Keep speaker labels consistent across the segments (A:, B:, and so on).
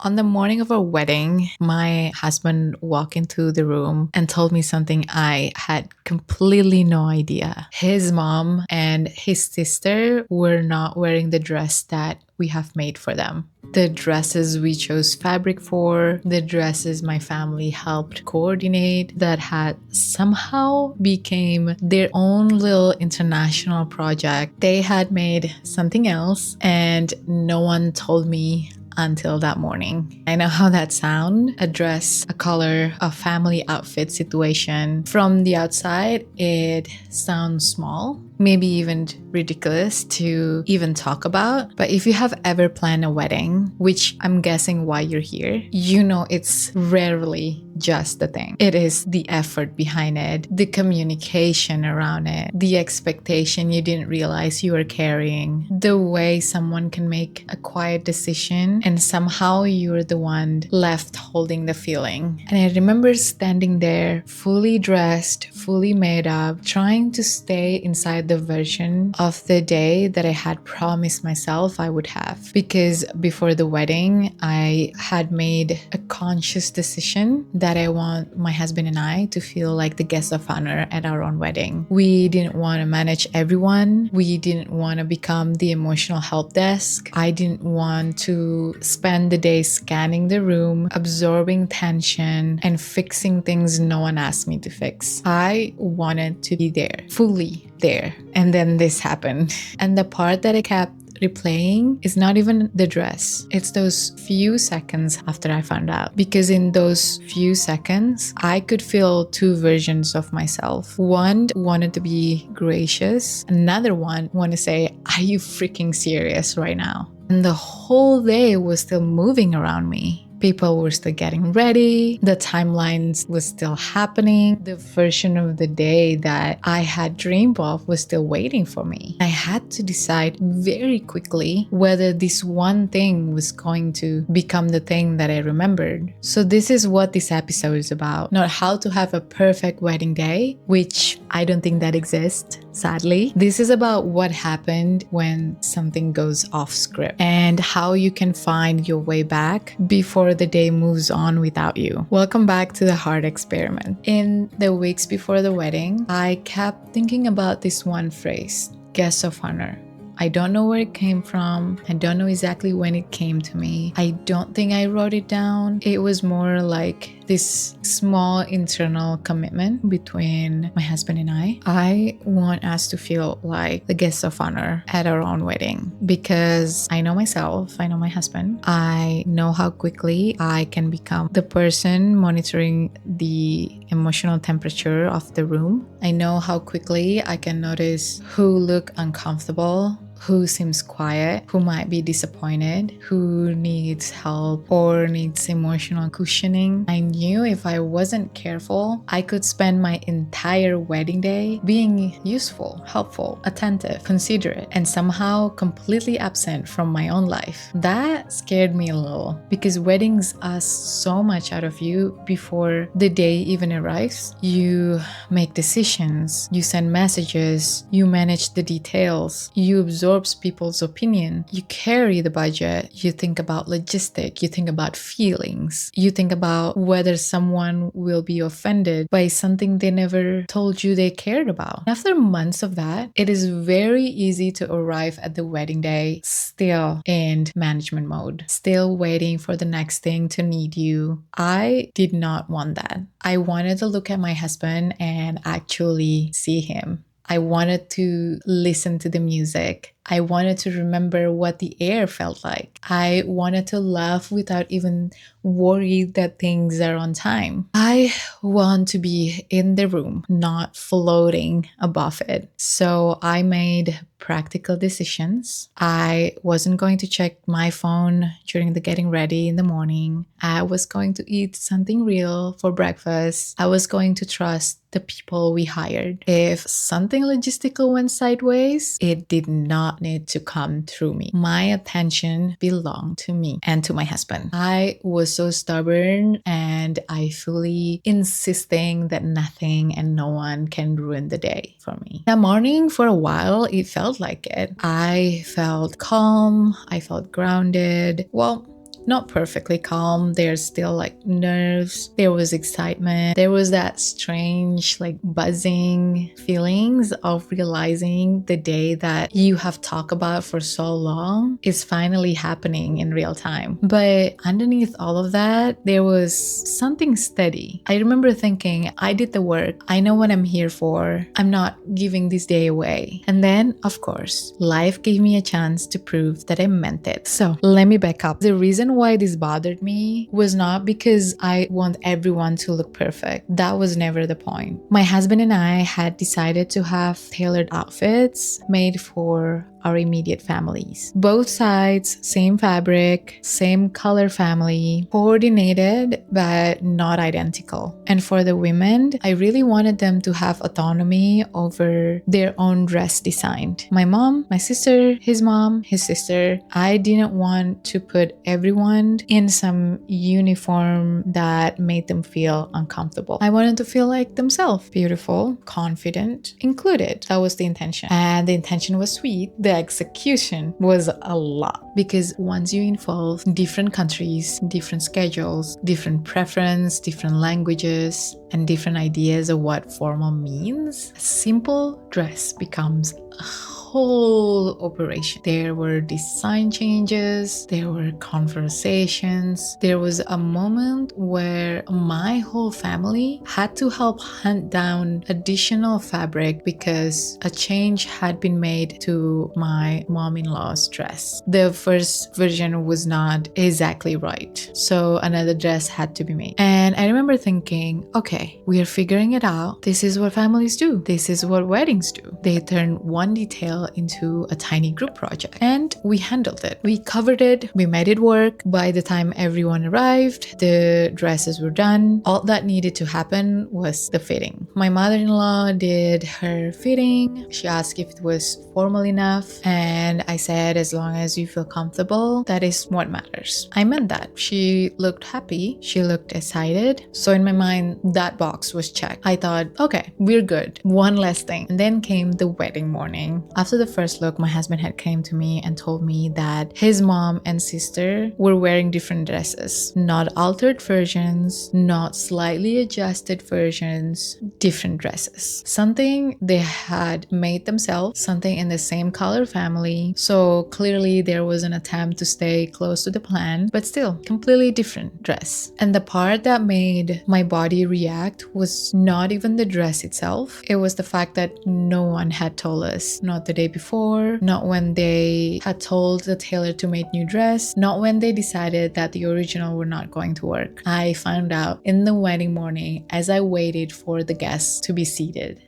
A: On the morning of our wedding, my husband walked into the room and told me something I had completely no idea. His mom and his sister were not wearing the dress that we have made for them. The dresses we chose fabric for, the dresses my family helped coordinate, that had somehow became their own little international project. They had made something else and no one told me until that morning. I know how that sounds. A dress, a color, a family outfit situation. From the outside, it sounds small, maybe even ridiculous to even talk about. But if you have ever planned a wedding, which I'm guessing why you're here, you know it's rarely just the thing. It is the effort behind it, the communication around it, the expectation you didn't realize you were carrying, the way someone can make a quiet decision and somehow you're the one left holding the feeling. And I remember standing there, fully dressed, fully made up, trying to stay inside the version of the day that I had promised myself I would have. Because before the wedding, I had made a conscious decision that I want my husband and I to feel like the guests of honor at our own wedding. We didn't want to manage everyone. We didn't want to become the emotional help desk. I didn't want to spend the day scanning the room, absorbing tension, and fixing things no one asked me to fix. I wanted to be there, fully there. And then this happened. And the part that I kept replaying is not even the dress. It's those few seconds after I found out. Because in those few seconds, I could feel two versions of myself. One wanted to be gracious. Another one wanted to say, are you freaking serious right now? And the whole day was still moving around me. People were still getting ready. The timelines was still happening. The version of the day that I had dreamed of was still waiting for me. I had to decide very quickly whether this one thing was going to become the thing that I remembered. So this is what this episode is about. Not how to have a perfect wedding day, which I don't think that exists, sadly. This is about what happened when something goes off script and how you can find your way back before the day moves on without you. Welcome back to the heart experiment. In the weeks before the wedding, I kept thinking about this one phrase, guest of honor. I don't know where it came from. I don't know exactly when it came to me. I don't think I wrote it down. It was more like this small internal commitment between my husband and I. I want us to feel like the guests of honor at our own wedding because I know myself, I know my husband. I know how quickly I can become the person monitoring the emotional temperature of the room. I know how quickly I can notice who look uncomfortable, who seems quiet, who might be disappointed, who needs help or needs emotional cushioning. I knew if I wasn't careful, I could spend my entire wedding day being useful, helpful, attentive, considerate, and somehow completely absent from my own life. That scared me a little because weddings ask so much out of you before the day even arrives. You make decisions, you send messages, you manage the details, you absorb people's opinion, you carry the budget, you think about logistics, you think about feelings, you think about whether someone will be offended by something they never told you they cared about. After months of that, it is very easy to arrive at the wedding day still in management mode, still waiting for the next thing to need you. I did not want that. I wanted to look at my husband and actually see him. I wanted to listen to the music. I wanted to remember what the air felt like. I wanted to laugh without even worry that things are on time. I want to be in the room, not floating above it. So I made practical decisions. I wasn't going to check my phone during the getting ready in the morning. I was going to eat something real for breakfast. I was going to trust the people we hired. If something logistical went sideways, it did not need to come through me. My attention belonged to me and to my husband. I was so stubborn and I fully insisting that nothing and no one can ruin the day for me. That morning, for a while, it felt like it. I felt calm. I felt grounded. Well, not perfectly calm. There's still like nerves. There was excitement. There was that strange, like buzzing feelings of realizing the day that you have talked about for so long is finally happening in real time. But underneath all of that, there was something steady. I remember thinking, I did the work. I know what I'm here for. I'm not giving this day away. And then, of course, life gave me a chance to prove that I meant it. So let me back up. The reason why this bothered me was not because I want everyone to look perfect. That was never the point. My husband and I had decided to have tailored outfits made for our immediate families. Both sides, same fabric, same color family, coordinated but not identical. And for the women, I really wanted them to have autonomy over their own dress design. My mom, my sister, his mom, his sister. I didn't want to put everyone in some uniform that made them feel uncomfortable. I wanted to feel like themselves, beautiful, confident, included. That was the intention. And the intention was sweet. The execution was a lot, because once you involve different countries, different schedules, different preference, different languages, and different ideas of what formal means, a simple dress becomes a whole operation. There were design changes, there were conversations. There was a moment where my whole family had to help hunt down additional fabric because a change had been made to my mom-in-law's dress. The first version was not exactly right, so another dress had to be made. And I remember thinking, okay, we are figuring it out. This is what families do. This is what weddings do. They turn one detail into a tiny group project, and we handled it. We covered it, we made it work. By the time everyone arrived, the dresses were done. All that needed to happen was the fitting. My mother-in-law did her fitting. She asked if it was formal enough, and I said, as long as you feel comfortable, that is what matters. I meant that. She looked happy, she looked excited, so in my mind that box was checked. I thought, okay, we're good, one less thing. And then came the wedding morning. After the first look, my husband had came to me and told me that his mom and sister were wearing different dresses, not altered versions, not slightly adjusted versions, different dresses. Something they had made themselves, something in the same color family. So clearly there was an attempt to stay close to the plan, but still completely different dress. And the part that made my body react was not even the dress itself. It was the fact that no one had told us, not the day before, not when they had told the tailor to make new dress, not when they decided that the original were not going to work. I found out in the wedding morning as I waited for the guests to be seated.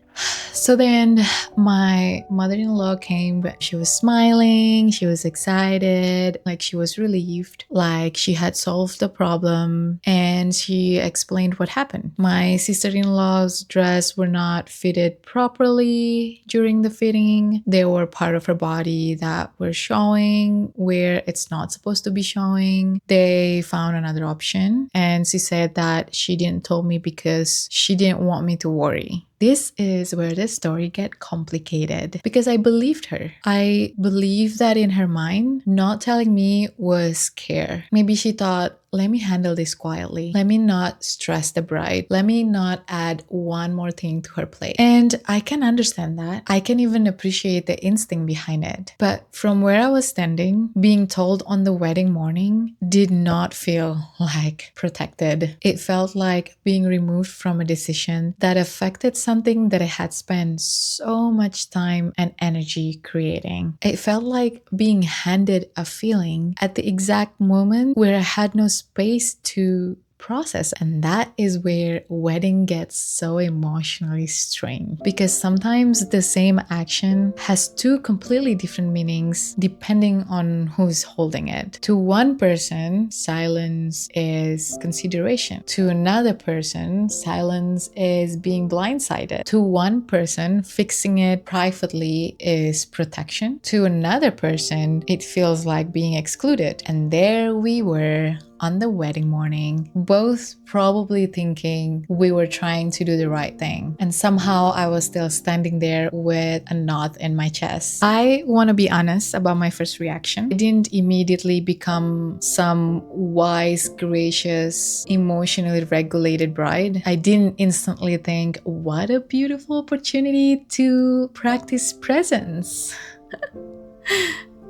A: So then my mother-in-law came. She was smiling, she was excited, like she was relieved, like she had solved the problem, and she explained what happened. My sister-in-law's dress were not fitted properly during the fitting. They were part of her body that were showing where it's not supposed to be showing. They found another option, and she said that she didn't tell me because she didn't want me to worry. This is where the story get complicated, because I believed her. I believed that in her mind, not telling me was care. Maybe she thought, let me handle this quietly. Let me not stress the bride. Let me not add one more thing to her plate. And I can understand that. I can even appreciate the instinct behind it. But from where I was standing, being told on the wedding morning did not feel like protected. It felt like being removed from a decision that affected something that I had spent so much time and energy creating. It felt like being handed a feeling at the exact moment where I had no space to process. And that is where wedding gets so emotionally strained, because sometimes the same action has two completely different meanings depending on who's holding it. To one person, silence is consideration. To another person, silence is being blindsided. To one person, fixing it privately is protection. To another person, it feels like being excluded. And there we were, on the wedding morning, both probably thinking we were trying to do the right thing. And somehow I was still standing there with a knot in my chest. I want to be honest about my first reaction. I didn't immediately become some wise, gracious, emotionally regulated bride. I didn't instantly think, what a beautiful opportunity to practice presence.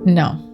A: No.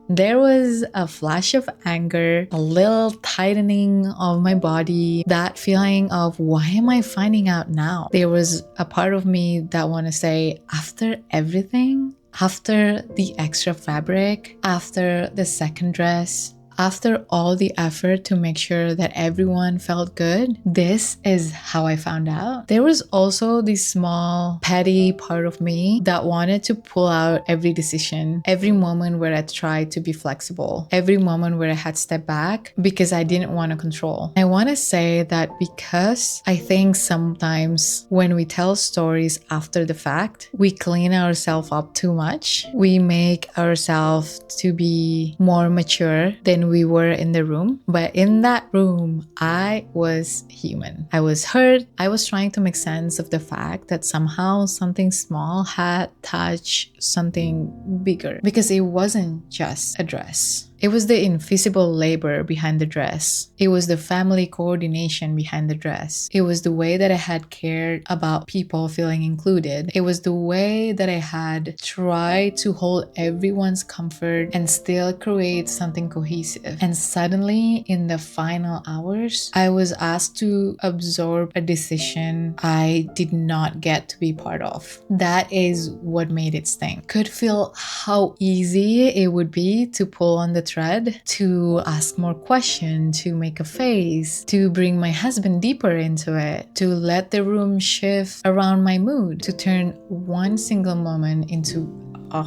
A: There was a flash of anger, a little tightening of my body, that feeling of, why am I finding out now? There was a part of me that want to say, after everything, after the extra fabric, after the second dress, after all the effort to make sure that everyone felt good, this is how I found out. There was also this small, petty part of me that wanted to pull out every decision, every moment where I tried to be flexible, every moment where I had stepped back because I didn't want to control. I want to say that because I think sometimes when we tell stories after the fact, we clean ourselves up too much. We make ourselves to be more mature than we were in the room. But in that room, I was human. I was hurt. I was trying to make sense of the fact that somehow something small had touched something bigger, because it wasn't just a dress. It was the invisible labor behind the dress. It was the family coordination behind the dress. It was the way that I had cared about people feeling included. It was the way that I had tried to hold everyone's comfort and still create something cohesive. And suddenly, in the final hours, I was asked to absorb a decision I did not get to be part of. That is what made it sting. Could feel how easy it would be to pull on the thread, to ask more questions, to make a face, to bring my husband deeper into it, to let the room shift around my mood, to turn one single moment into a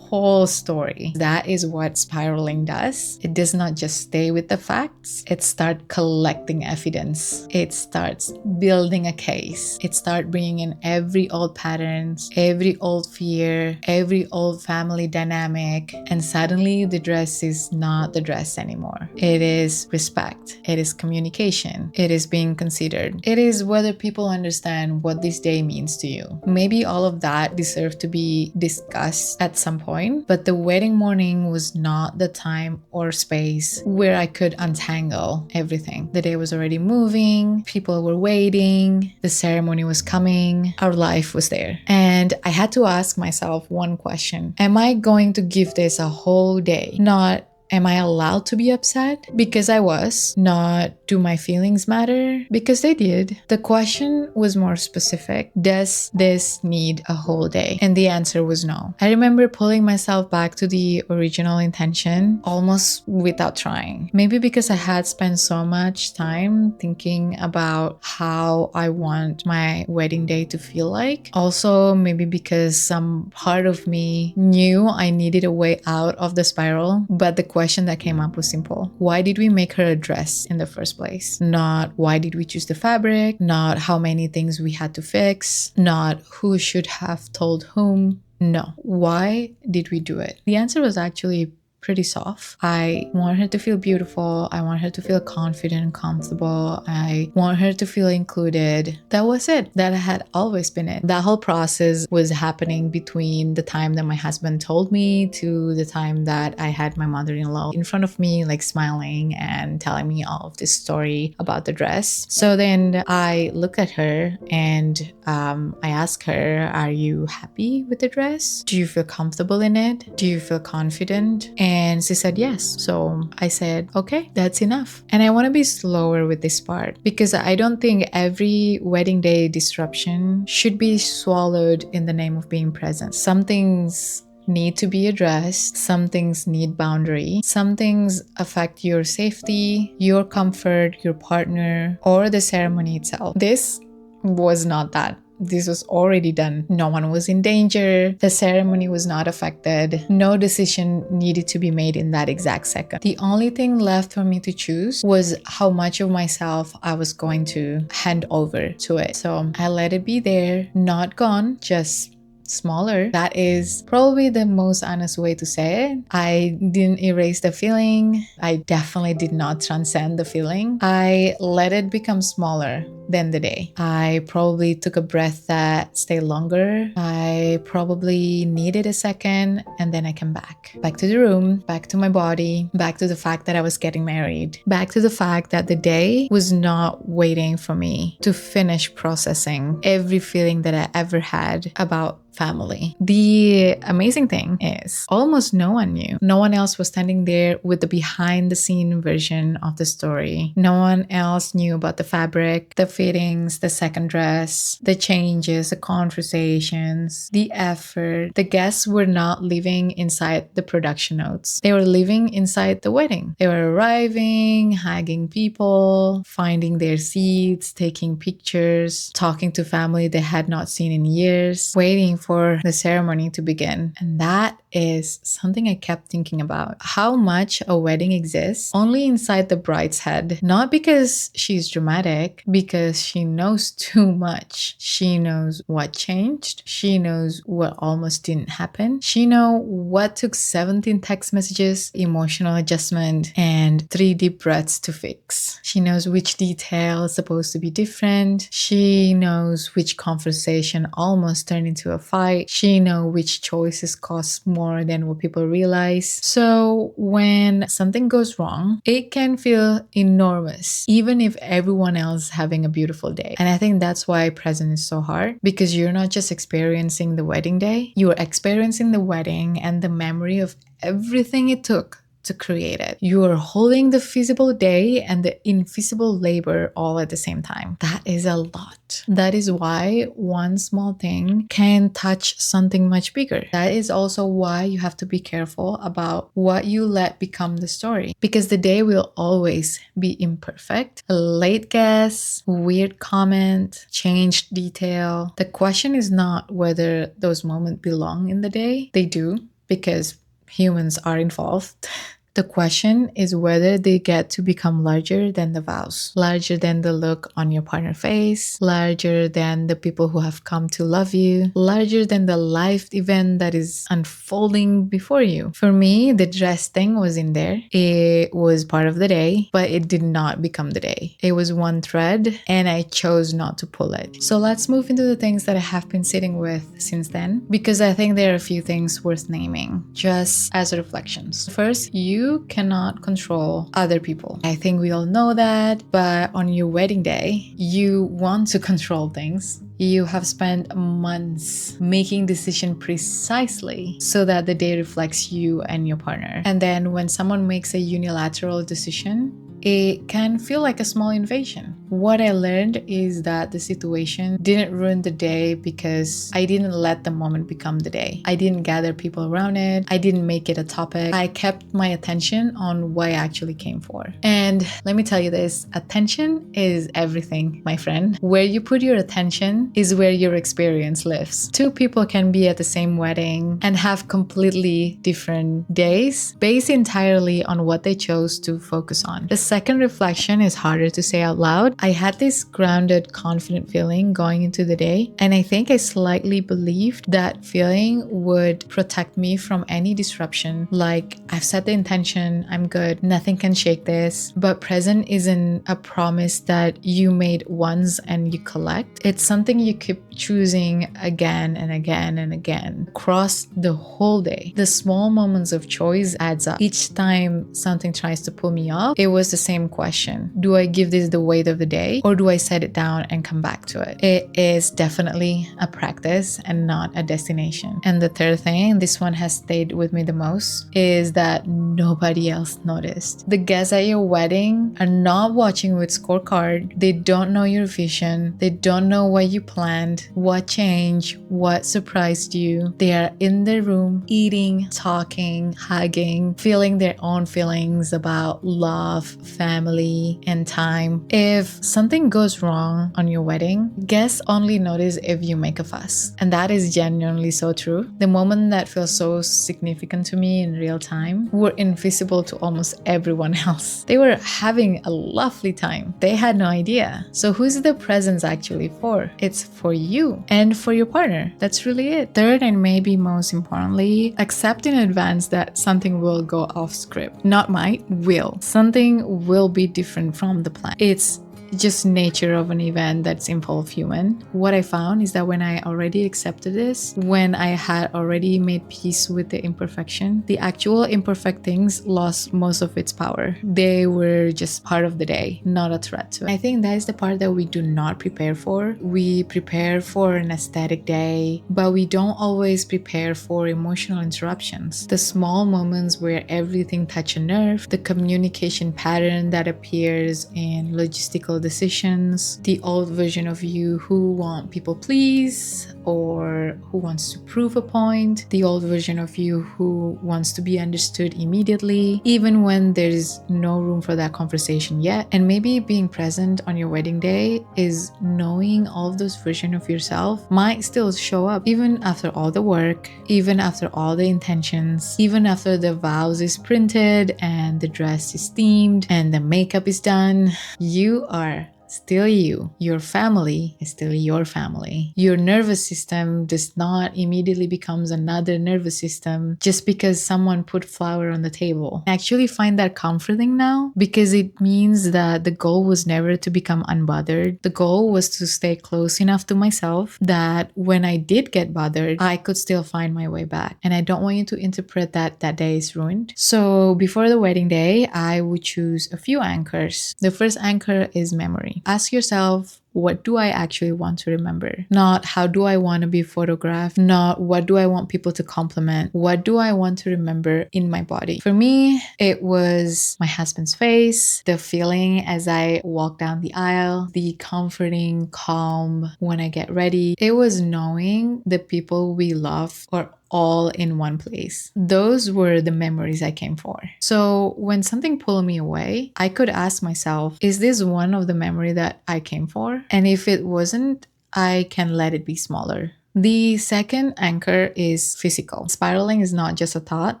A: whole story. That is what spiraling does. It does not just stay with the facts. It starts collecting evidence. It starts building a case. It starts bringing in every old patterns, every old fear, every old family dynamic, and suddenly the dress is not the dress anymore. It is respect. It is communication. It is being considered. It is whether people understand what this day means to you. Maybe all of that deserves to be discussed at some point, but the wedding morning was not the time or space where I could untangle everything. The day was already moving, people were waiting, the ceremony was coming, our life was there. And I had to ask myself one question. Am I going to give this a whole day? Not, am I allowed to be upset? Because I was. Not, do my feelings matter? Because they did. The question was more specific. Does this need a whole day? And the answer was no. I remember pulling myself back to the original intention almost without trying. Maybe because I had spent so much time thinking about how I want my wedding day to feel like. Also, maybe because some part of me knew I needed a way out of the spiral, but the question that came up was simple. Why did we make her a dress in the first place? Not why did we choose the fabric, not how many things we had to fix, not who should have told whom. No. Why did we do it? The answer was actually pretty soft. I want her to feel beautiful. I want her to feel confident and comfortable. I want her to feel included. That was it. That had always been it. That whole process was happening between the time that my husband told me to the time that I had my mother-in-law in front of me, like smiling and telling me all of this story about the dress. So then I looked at her and I asked her, are you happy with the dress? Do you feel comfortable in it? Do you feel confident? And she said yes. So I said, okay, that's enough. And I want to be slower with this part because I don't think every wedding day disruption should be swallowed in the name of being present. Some things need to be addressed. Some things need boundary. Some things affect your safety, your comfort, your partner, or the ceremony itself. This was not that. This was already done. No one was in danger. The ceremony was not affected. No decision needed to be made in that exact second. The only thing left for me to choose was how much of myself I was going to hand over to it. So I let it be there, not gone, just smaller. That is probably the most honest way to say it. I didn't erase the feeling. I definitely did not transcend the feeling. I let it become smaller than the day. I probably took a breath that stayed longer. I probably needed a second, and then I came back to the room, back to my body, back to the fact that I was getting married, back to the fact that the day was not waiting for me to finish processing every feeling that I ever had about family. The amazing thing is almost no one knew. No one else was standing there with the behind the scene version of the story. No one else knew about the fabric, the fittings, the second dress, the changes, the conversations, the effort. The guests were not living inside the production notes. They were living inside the wedding. They were arriving, hugging people, finding their seats, taking pictures, talking to family they had not seen in years, waiting for the ceremony to begin. And that is something I kept thinking about. How much a wedding exists only inside the bride's head. Not because she's dramatic, because she knows too much. She knows what changed. She knows what almost didn't happen. She knows what took 17 text messages, emotional adjustment, and 3 deep breaths to fix. She knows which detail is supposed to be different. She knows which conversation almost turned into a fight. She knows which choices cost more than what people realize. So when something goes wrong, it can feel enormous, even if everyone else is having a beautiful day. And I think that's why present is so hard, because you're not just experiencing the wedding day, you are experiencing the wedding and the memory of everything it took to create it. You are holding the visible day and the invisible labor all at the same time. That is a lot. That is why one small thing can touch something much bigger. That is also why you have to be careful about what you let become the story, because the day will always be imperfect. A late guess, weird comment, changed detail. The question is not whether those moments belong in the day. They do, because humans are involved. The question is whether they get to become larger than the vows, larger than the look on your partner's face, larger than the people who have come to love you, larger than the life event that is unfolding before you. For me, the dress thing was in there. It was part of the day, but it did not become the day. It was one thread, and I chose not to pull it. So let's move into the things that I have been sitting with since then, because I think there are a few things worth naming, just as reflections. First, you cannot control other people. I think we all know that, but on your wedding day, you want to control things. You have spent months making decision precisely so that the day reflects you and your partner. And then when someone makes a unilateral decision, it can feel like a small invasion. What I learned is that the situation didn't ruin the day because I didn't let the moment become the day. I didn't gather people around it. I didn't make it a topic. I kept my attention on what I actually came for. And let me tell you this, attention is everything, my friend. Where you put your attention is where your experience lives. 2 people can be at the same wedding and have completely different days based entirely on what they chose to focus on. The second reflection is harder to say out loud. I had this grounded, confident feeling going into the day, and I think I slightly believed that feeling would protect me from any disruption. Like, I've set the intention, I'm good, nothing can shake this. But present isn't a promise that you made once and you collect. It's something you keep choosing again and again and again across the whole day. The small moments of choice adds up. Each time something tries to pull me off, it was the same question. Do I give this the weight of the day, or do I set it down and come back to it? It is definitely a practice and not a destination. And the third thing, this one has stayed with me the most, is that nobody else noticed. The guests at your wedding are not watching with scorecard. They don't know your vision. They don't know what you planned, what changed, what surprised you. They are in the room, eating, talking, hugging, feeling their own feelings about love, family, and time. If something goes wrong on your wedding, guests only notice if you make a fuss. And that is genuinely so true. The moment that feels so significant to me in real time were invisible to almost everyone else. They were having a lovely time. They had no idea. So who's the presents actually for? It's for you and for your partner. That's really it. Third, and maybe most importantly, accept in advance that something will go off script. Not might, will. Something will be different from the plan. It's just nature of an event that's involved human. What I found is that when I already accepted this, when I had already made peace with the imperfection, the actual imperfect things lost most of its power. They were just part of the day, not a threat to it. I think that is the part that we do not prepare for. We prepare for an aesthetic day, but we don't always prepare for emotional interruptions. The small moments where everything touches a nerve, the communication pattern that appears in logistical decisions, the old version of you who want people please or who wants to prove a point, the old version of you who wants to be understood immediately, even when there's no room for that conversation yet. And maybe being present on your wedding day is knowing all of those versions of yourself might still show up even after all the work, even after all the intentions, even after the vows is printed and the dress is themed and the makeup is done. You are still you. Your family is still your family. Your nervous system does not immediately becomes another nervous system just because someone put flour on the table. I actually find that comforting now because it means that the goal was never to become unbothered. The goal was to stay close enough to myself that when I did get bothered, I could still find my way back. And I don't want you to interpret that that day is ruined. So before the wedding day, I would choose a few anchors. The first anchor is memory. Ask yourself, what do I actually want to remember? Not how do I want to be photographed? Not what do I want people to compliment? What do I want to remember in my body? For me, it was my husband's face, the feeling as I walk down the aisle, the comforting calm when I get ready. It was knowing the people we love are all in one place. Those were the memories I came for. So when something pulled me away, I could ask myself, is this one of the memory that I came for? And if it wasn't, I can let it be smaller. The second anchor is physical. Spiraling is not just a thought,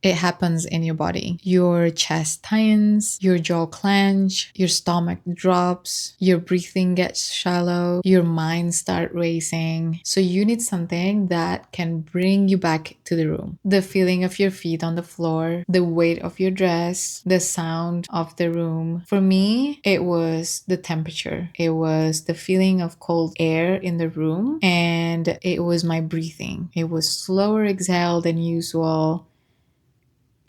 A: it happens in your body. Your chest tightens, your jaw clench, your stomach drops, your breathing gets shallow, your mind starts racing. So you need something that can bring you back to the room. The feeling of your feet on the floor, the weight of your dress, the sound of the room. For me, it was the temperature. It was the feeling of cold air in the room, and it was my breathing. It was slower exhale than usual.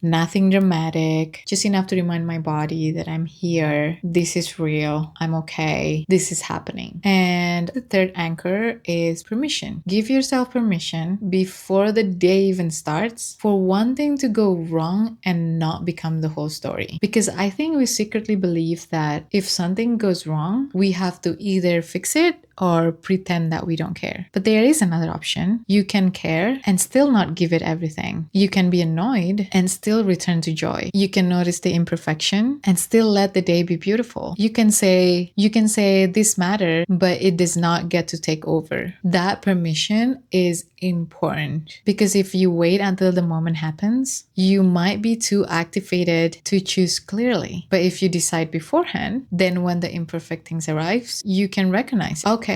A: Nothing dramatic, just enough to remind my body that I'm here. This is real. I'm okay. This is happening. And the third anchor is permission. Give yourself permission before the day even starts for one thing to go wrong and not become the whole story. Because I think we secretly believe that if something goes wrong, we have to either fix it or pretend that we don't care. But there is another option. You can care and still not give it everything. You can be annoyed and still return to joy. You can notice the imperfection and still let the day be beautiful. You can say this matter, but it does not get to take over. That permission is important because if you wait until the moment happens, you might be too activated to choose clearly. But if you decide beforehand, then when the imperfect things arrives, you can recognize, okay,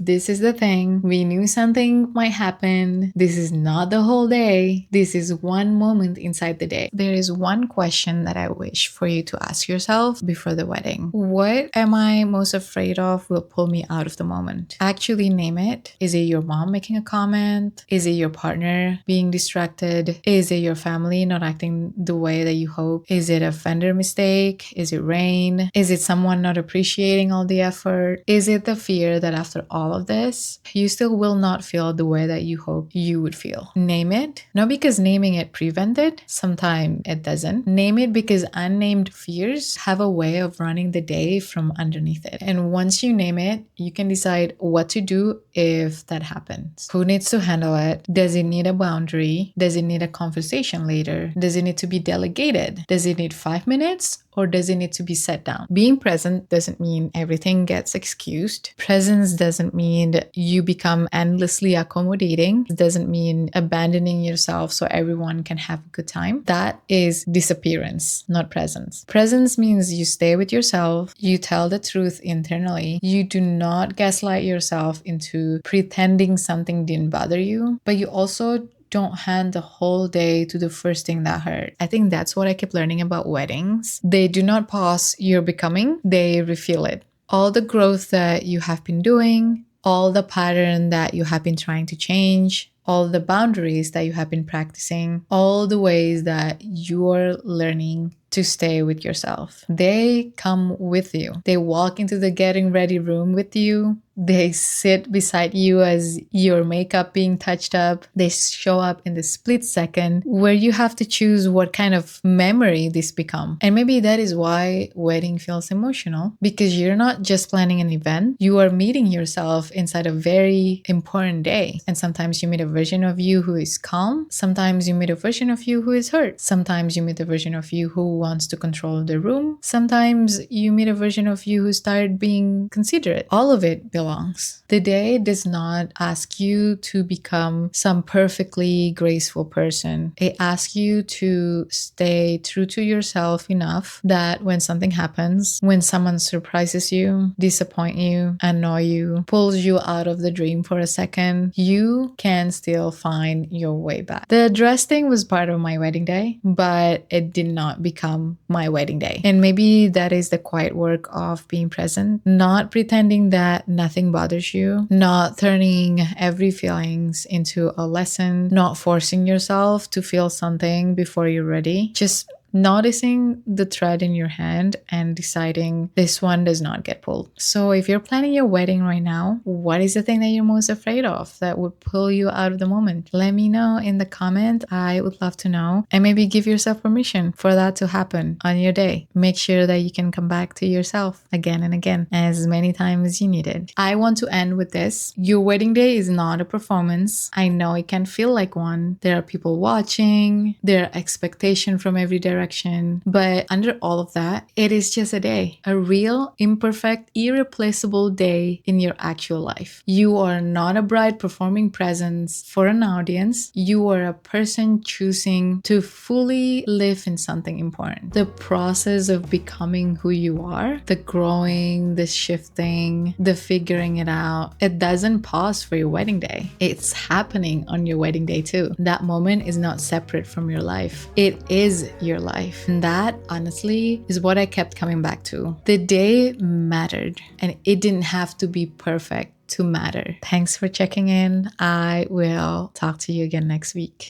A: this is the thing. We knew something might happen. This is not the whole day. This is one moment inside the day. There is one question that I wish for you to ask yourself before the wedding. What am I most afraid of will pull me out of the moment? Actually name it. Is it your mom making a comment? Is it your partner being distracted? Is it your family not acting the way that you hope? Is it a vendor mistake? Is it rain? Is it someone not appreciating all the effort? Is it the fear that after all all of this, you still will not feel the way that you hope you would feel. Name it, not because naming it prevented, sometimes it doesn't. Name it because unnamed fears have a way of running the day from underneath it. And once you name it, you can decide what to do if that happens. Who needs to handle it? Does it need a boundary? Does it need a conversation later? Does it need to be delegated? Does it need 5 minutes? Or does it need to be set down? Being present doesn't mean everything gets excused. Presence doesn't mean you become endlessly accommodating. It doesn't mean abandoning yourself so everyone can have a good time. That is disappearance, not presence. Presence means you stay with yourself, you tell the truth internally, you do not gaslight yourself into pretending something didn't bother you, but you also don't hand the whole day to the first thing that hurt. I think that's what I kept learning about weddings. They do not pause your becoming, they refill it. All the growth that you have been doing, all the pattern that you have been trying to change, all the boundaries that you have been practicing, all the ways that you are learning to stay with yourself. They come with you. They walk into the getting ready room with you. They sit beside you as your makeup being touched up. They show up in the split second where you have to choose what kind of memory this become. And maybe that is why wedding feels emotional, because you're not just planning an event, you are meeting yourself inside a very important day. And sometimes you meet a version of you who is calm. Sometimes you meet a version of you who is hurt. Sometimes you meet a version of you who wants to control the room. Sometimes you meet a version of you who started being considerate. All of it belongs. The day does not ask you to become some perfectly graceful person. It asks you to stay true to yourself enough that when something happens, when someone surprises you, disappoint you, annoy you, pulls you out of the dream for a second, you can still find your way back. The dress thing was part of my wedding day, but it did not become my wedding day. And maybe that is the quiet work of being present, not pretending that nothing bothers you, not turning every feelings into a lesson, not forcing yourself to feel something before you're ready, just noticing the thread in your hand and deciding this one does not get pulled. So if you're planning your wedding right now, what is the thing that you're most afraid of that would pull you out of the moment? Let me know in the comment. I would love to know, and maybe give yourself permission for that to happen on your day. Make sure that you can come back to yourself again and again, as many times as you need it. I want to end with this. Your wedding day is not a performance. I know it can feel like one. There are people watching, there are expectations from every direction. But under all of that, it is just a day, a real, imperfect, irreplaceable day in your actual life. You are not a bride performing presence for an audience. You are a person choosing to fully live in something important. The process of becoming who you are, the growing, the shifting, the figuring it out, it doesn't pause for your wedding day. It's happening on your wedding day too. That moment is not separate from your life. It is your life. And that, honestly, is what I kept coming back to. The day mattered, and it didn't have to be perfect to matter. Thanks for checking in. I will talk to you again next week.